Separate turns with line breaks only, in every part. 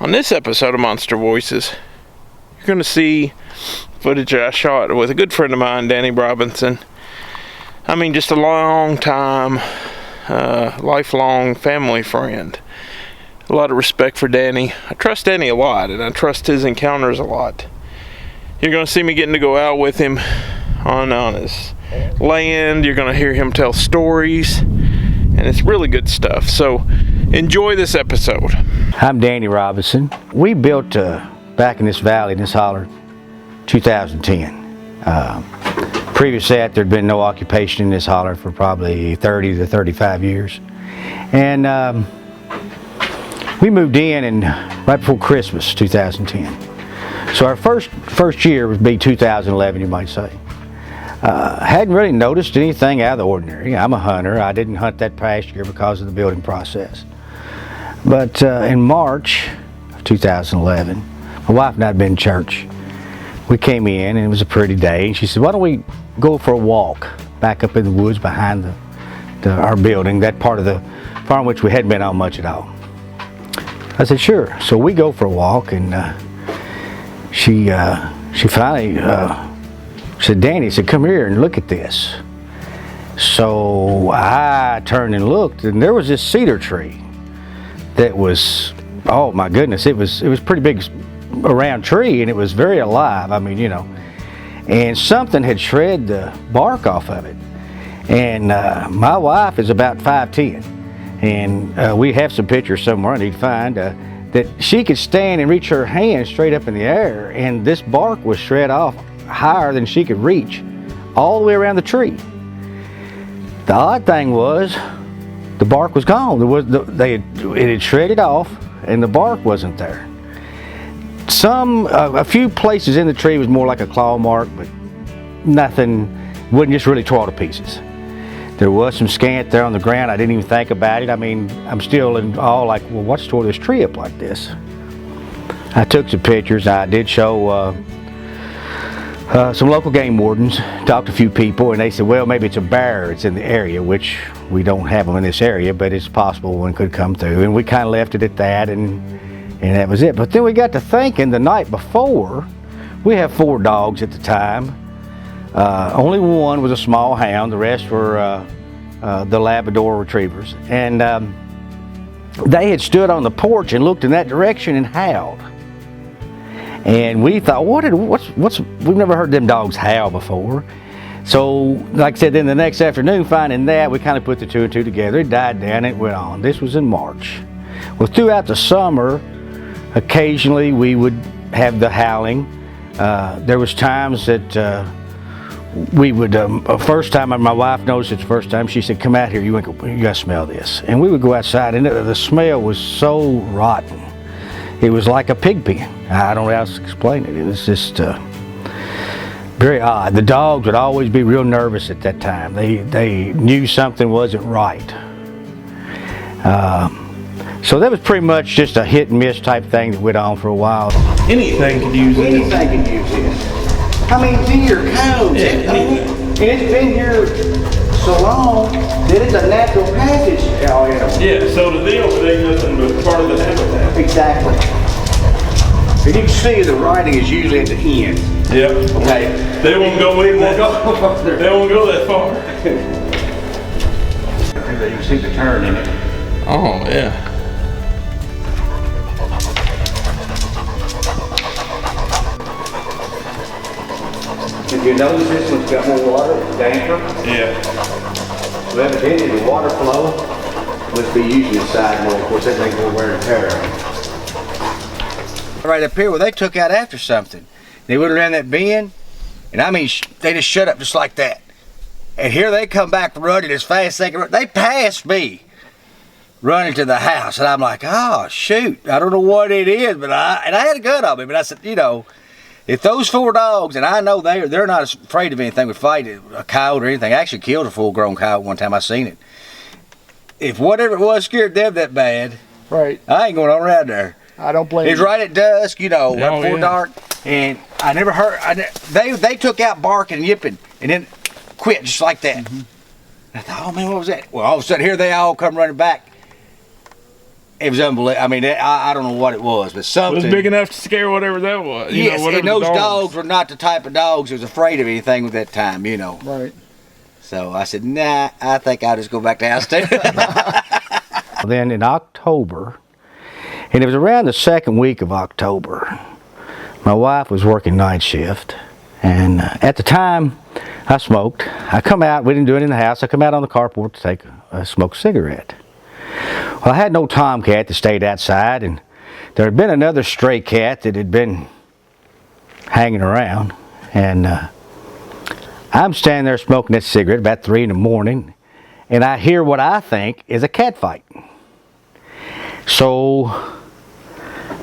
On this episode of Monster Voices, you're going to see footage that I shot with a good friend of mine, Danny Robinson. I mean, just a long time, lifelong family friend. A lot of respect for Danny. I trust Danny a lot, and I trust his encounters a lot. You're going to see me getting to go out with him on his land. You're going to hear him tell stories, and it's really good stuff. So enjoy this episode.
I'm Danny Robinson. We built back in this valley, in this holler, 2010. Previous to that, there'd been no occupation in this holler for probably 30 to 35 years. And we moved in right before Christmas, 2010. So our first year would be 2011, you might say. Hadn't really noticed anything out of the ordinary. I'm a hunter. I didn't hunt that past year because of the building process. But in March of 2011, my wife and I had been in church. We came in and it was a pretty day, and she said, why don't we go for a walk back up in the woods behind our building, that part of the farm which we hadn't been on much at all. I said, sure. So we go for a walk, and she finally said, Danny, said, come here and look at this. So I turned and looked, and there was this cedar tree that was, oh my goodness, it was pretty big around tree, and it was very alive. I mean, you know, and something had shred the bark off of it. And my wife is about 5'10", and we have some pictures somewhere I need to find that she could stand and reach her hand straight up in the air, and this bark was shred off higher than she could reach, all the way around the tree. The odd thing was, the bark was gone. It had shredded off, and the bark wasn't there. A few places in the tree was more like a claw mark, but nothing, wasn't just really tore to pieces. There was some scant there on the ground. I didn't even think about it. I mean, I'm still in awe, like, well, what's tore this tree up like this? I took some pictures. I did show some local game wardens, talked to a few people, and they said, well, maybe it's a bear. It's in the area, which we don't have them in this area, but it's possible one could come through. And we kind of left it at that, and that was it. But then we got to thinking the night before, we have 4 dogs at the time. Only one was a small hound. The rest were the Labrador retrievers. And they had stood on the porch and looked in that direction and howled. And we thought, we've never heard them dogs howl before. So, like I said, then the next afternoon, finding that, we kind of put the 2 and 2 together. It died down, it went on. This was in March. Well, throughout the summer, occasionally we would have the howling. There was times that we would, first time, my wife noticed it the first time, she said, come out here, you gotta smell this. And we would go outside, and the smell was so rotten. It was like a pig pen. I don't know how else to explain it. It was just very odd. The dogs would always be real nervous at that time. They knew something wasn't right. So that was pretty much just a hit and miss type thing that went on for a while.
Anything could use it.
Anything could use it. I mean, deer, cows, and it's been here so long that it's a natural passage.
Yeah, so to them, it ain't nothing but part of the habitat.
Exactly. And you can see the writing is usually at the end.
Yep.
Okay.
They won't go in that far. They won't go that far.
You can see the turn in it.
Oh, yeah.
If you notice, this one's got more water, it's damper.
Yeah.
So evidently the water flow must be using the side more. Of course, that thing's going to wear and tear. Right up here where they took out after something. They went around that bend, and I mean, they just shut up just like that. And here they come back running as fast as they can run. They passed me running to the house, and I'm like, oh, shoot. I don't know what it is, but I had a gun on me, but I said, you know, if those 4 dogs, and I know they're not afraid of anything, would fight a coyote or anything. I actually killed a full-grown coyote one time. I seen it. If whatever it was scared them that bad,
right,
I ain't going on around there.
I don't blame you.
It's right at dusk, you know, right before dark, and I never heard. They took out barking and yipping, and then quit just like that. I thought, oh man, what was that? Well, all of a sudden here they all come running back. It was unbelievable. I mean, I don't know what it was, but something.
It was big enough to scare whatever that was. You
Yes,
know,
and those dogs were not the type of dogs that was afraid of anything at that time, you know.
Right.
So I said, nah, I think I'll just go back to house too. Then in October, and it was around the second week of October, my wife was working night shift, and at the time I smoked. I come out, we didn't do it in the house, I come out on the carport to take a smoke cigarette. Well, I had no tomcat that stayed outside, and there had been another stray cat that had been hanging around, and I'm standing there smoking that cigarette about 3 in the morning, and I hear what I think is a cat fight. So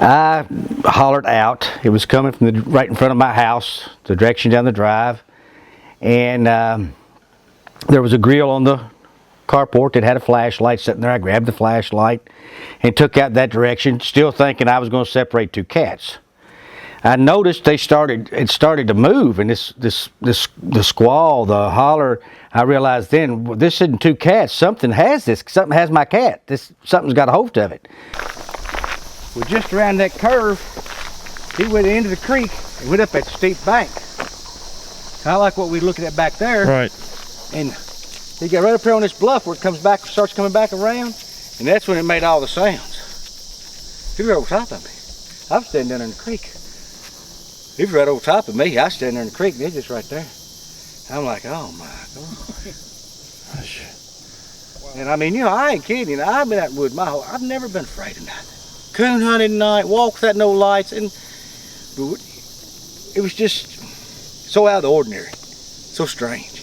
I hollered out. It was coming from right in front of my house, the direction down the drive, and there was a grill on the carport that had a flashlight sitting there. I grabbed the flashlight and took out that direction, still thinking I was going to separate two cats. I noticed it started to move, and the squall, the holler, I realized then, well, this isn't two cats. Something has my cat. Something's got a hold of it. Well, just around that curve, he went into the creek and went up that steep bank. Kind of like what we're looking at back there.
Right.
And he got right up here on this bluff where it comes back, starts coming back around, and that's when it made all the sounds. He was right over top of me. I was standing down in the creek. He was right over top of me. I was standing there in the creek, and they're just right there. I'm like, oh my God. And I mean, you know, I ain't kidding. I've been out in the woods I've never been afraid of nothing. Coon hunted at night, walked without no lights, and it was just so out of the ordinary, so strange.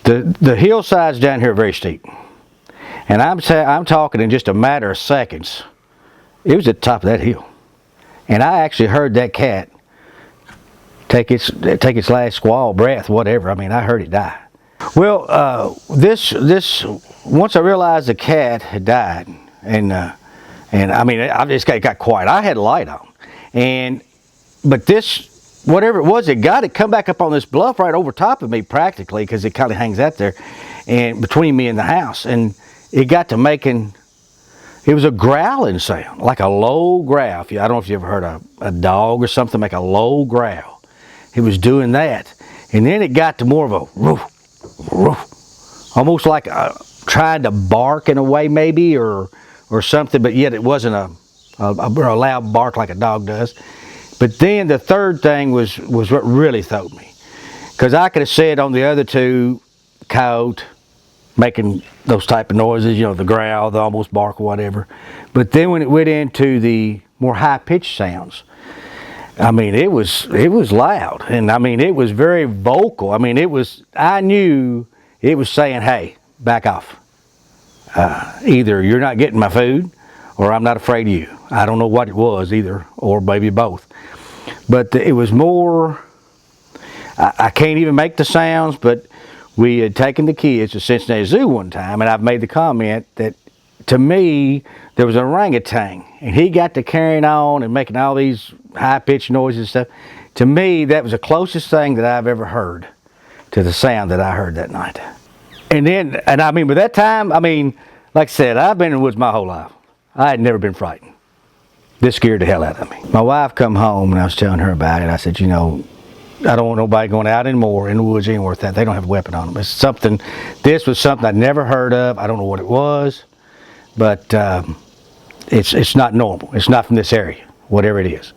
Yeah. The hillsides down here are very steep, and I'm talking in just a matter of seconds. It was at the top of that hill, and I actually heard that cat take its last squall breath, whatever. I mean, I heard it die. Well, once I realized the cat had died, and I mean, I just got quiet. I had a light on, but this, whatever it was, it come back up on this bluff right over top of me practically, because it kind of hangs out there, and between me and the house, and it got to making. It was a growling sound, like a low growl. I don't know if you ever heard a dog or something make a low growl. It was doing that, and then it got to more of a roof, roof, almost like trying to bark in a way, maybe, or something, but yet it wasn't a loud bark like a dog does. But then the third thing was what really throwed me, because I could have said on the other two, coyote, making those type of noises, you know, the growl, the almost bark or whatever. But then when it went into the more high-pitched sounds, I mean, it was loud, and I mean, it was very vocal. I mean, I knew it was saying, hey, back off. Either you're not getting my food, or I'm not afraid of you. I don't know what it was either, or maybe both. But it was more, I can't even make the sounds, but we had taken the kids to Cincinnati Zoo one time, and I've made the comment that, to me, there was an orangutan, and he got to carrying on and making all these high-pitched noises and stuff. To me, that was the closest thing that I've ever heard to the sound that I heard that night. And I mean, by that time, I mean, like I said, I've been in the woods my whole life. I had never been frightened. This scared the hell out of me. My wife come home, and I was telling her about it. I said, you know, I don't want nobody going out anymore in the woods anymore with that. They don't have a weapon on them. This was something I'd never heard of. I don't know what it was, but it's not normal. It's not from this area, whatever it is.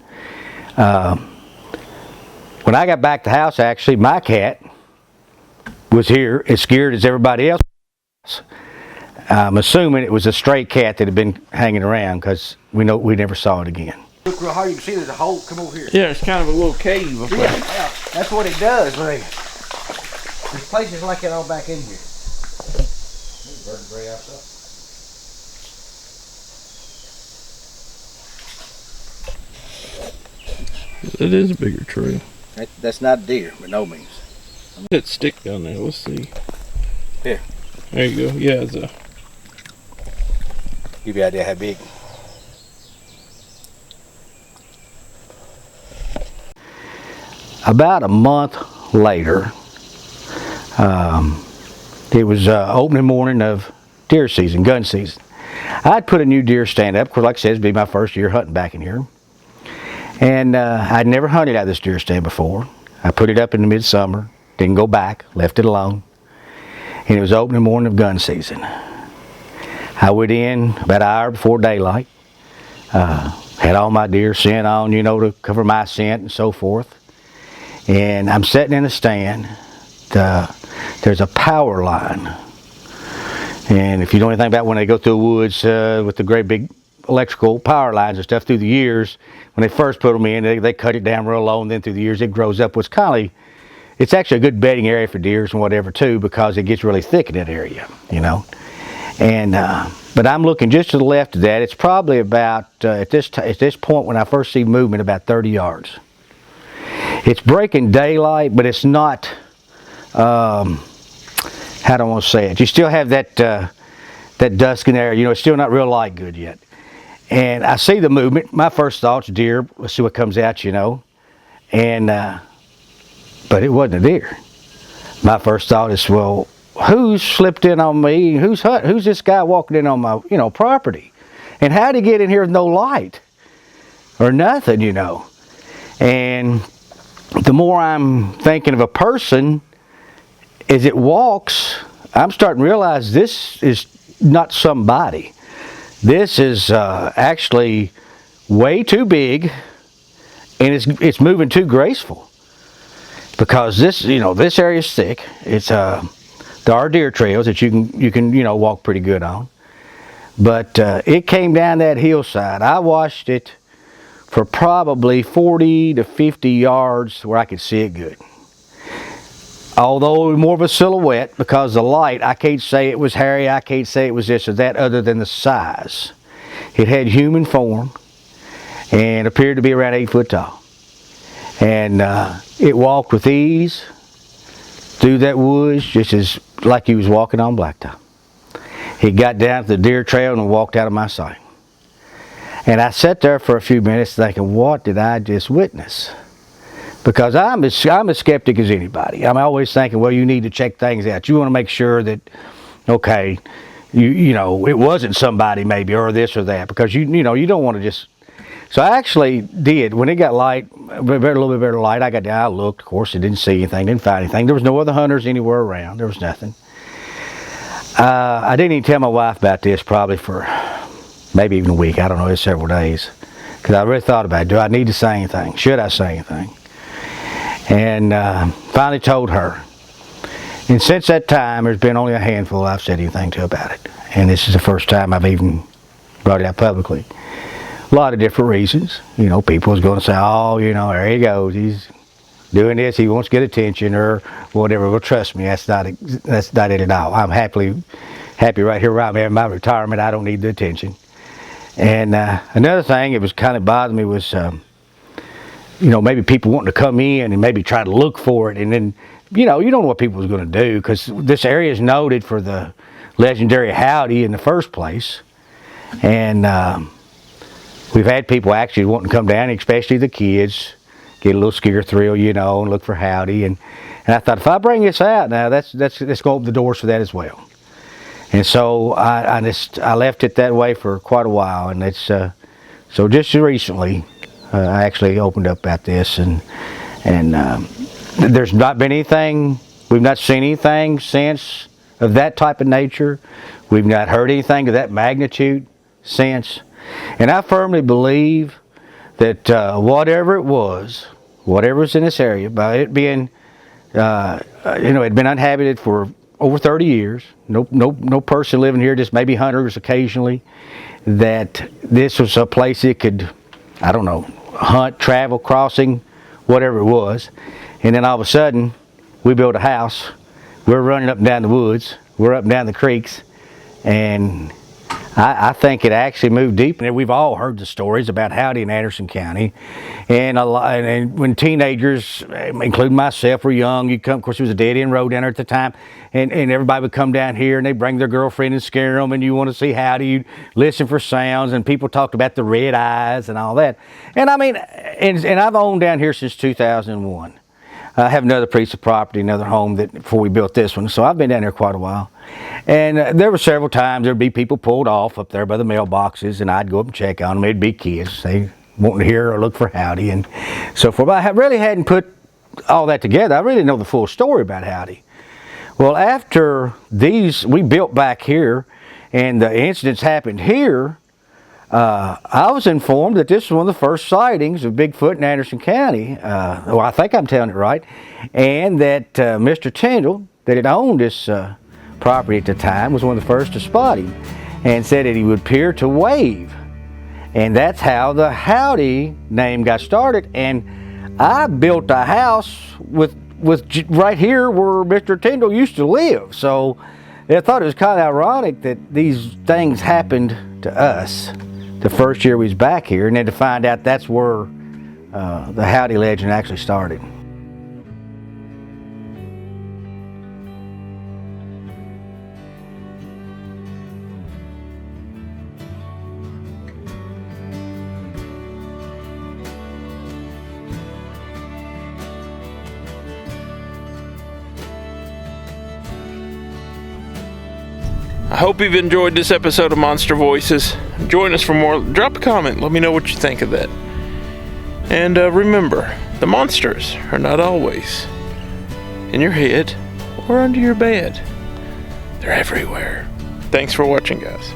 When I got back to the house, actually, my cat was here as scared as everybody else. I'm assuming it was a stray cat that had been hanging around, because we never saw it again. Look real hard, you can see there's a hole. Come over here.
Yeah, it's kind of a little cave.
Yeah, that's what it does. There's places like it all back in here. There's vertebrae outside.
It is a bigger tree.
That's not a deer, by no means.
That stick down there, let's see.
Here.
There you go. Yeah, it's a...
Give you an idea how big. About a month later, it was opening morning of deer season, gun season. I'd put a new deer stand up, because like I said, it'd be my first year hunting back in here. And I'd never hunted out of this deer stand before. I put it up in the midsummer, didn't go back, left it alone. And it was opening morning of gun season. I went in about an hour before daylight, had all my deer scent on, you know, to cover my scent and so forth. And I'm sitting in the stand. There's a power line. And if you know anything about when they go through the woods with the great big electrical power lines and stuff through the years, when they first put them in, they cut it down real low, and then through the years it grows up. It's actually a good bedding area for deers and whatever too, because it gets really thick in that area, you know. And but I'm looking just to the left of that. It's probably about at this point when I first see movement, about 30 yards. It's breaking daylight, but it's not. How do I want to say it? You still have that dusk in there. You know, it's still not real light good yet. And I see the movement. My first thought's deer. Let's see what comes out, you know. And but it wasn't a deer. My first thought is, well, who's slipped in on me? Who's this guy walking in on my, you know, property? And how'd he get in here with no light or nothing, you know? And the more I'm thinking of a person, as it walks, I'm starting to realize this is not somebody. This is actually way too big, and it's moving too graceful. Because this, you know, this area is thick. It's there are deer trails that you can you know, walk pretty good on. But it came down that hillside. I watched it for probably 40 to 50 yards where I could see it good. Although more of a silhouette, because the light, I can't say it was hairy, I can't say it was this or that, other than the size. It had human form and appeared to be around 8 foot tall. And it walked with ease through that woods, just as like he was walking on blacktop. He got down to the deer trail and walked out of my sight. And I sat there for a few minutes thinking, what did I just witness? Because I'm as skeptic as anybody. I'm always thinking, well, you need to check things out. You want to make sure that, okay, you know, it wasn't somebody maybe, or this or that, because you know, you don't want to just. So I actually did. When it got light, a little bit better light, I got down, I looked. Of course, I didn't see anything, didn't find anything. There was no other hunters anywhere around. There was nothing. I didn't even tell my wife about this probably for maybe even a week. I don't know, it's several days. Because I really thought about it. Do I need to say anything? Should I say anything? And finally told her. And since that time, there's been only a handful I've said anything to about it. And this is the first time I've even brought it out publicly. A lot of different reasons. You know, people was going to say, oh, you know, there he goes. He's doing this. He wants to get attention or whatever. Well, trust me, that's not it at all. I'm happy right here where I'm at in my retirement. I don't need the attention. And another thing that was kind of bothering me was, you know, maybe people wanting to come in and maybe try to look for it. And then, you know, you don't know what people was going to do, because this area is noted for the legendary Howdy in the first place. And we've had people actually wanting to come down, especially the kids, get a little scare thrill, you know, and look for Howdy. And I thought, if I bring this out now, that's going to open the doors for that as well. And so I left it that way for quite a while. And it's so just recently I actually opened up about this, and there's not been anything. We've not seen anything since of that type of nature. We've not heard anything of that magnitude since. And I firmly believe that whatever it was, whatever's in this area, by it being, you know, it had been uninhabited for over 30 years. No person living here, just maybe hunters occasionally. That this was a place it could, I don't know, hunt, travel, crossing, whatever it was. And then all of a sudden, we built a house. We're running up and down the woods. We're up and down the creeks, and I think it actually moved deep. And we've all heard the stories about Howdy in Anderson County, and when teenagers, including myself, were young, you come. Of course, it was a dead end road down there at the time, and everybody would come down here and they bring their girlfriend and scare them, and you want to see Howdy, you listen for sounds, and people talked about the red eyes and all that. And I mean, and I've owned down here since 2001. I have another piece of property, another home that before we built this one, so I've been down there quite a while. And there were several times there'd be people pulled off up there by the mailboxes, and I'd go up and check on them. It'd be kids, they wanting to hear or look for Howdy and so forth. But I really hadn't put all that together. I really didn't know the full story about Howdy. Well, after we built back here, and the incidents happened here, I was informed that this was one of the first sightings of Bigfoot in Anderson County. Well, I think I'm telling it right. And that Mr. Tyndall, that had owned this property at the time, was one of the first to spot him, and said that he would appear to wave. And that's how the Howdy name got started. And I built a house with right here where Mr. Tyndall used to live. So I thought it was kind of ironic that these things happened to us the first year we was back here, and then to find out that's where the Howdy legend actually started.
I hope you've enjoyed this episode of Monster Voices. Join us for more. Drop a comment. Let me know what you think of that. And remember, the monsters are not always in your head or under your bed. They're everywhere. Thanks for watching, guys.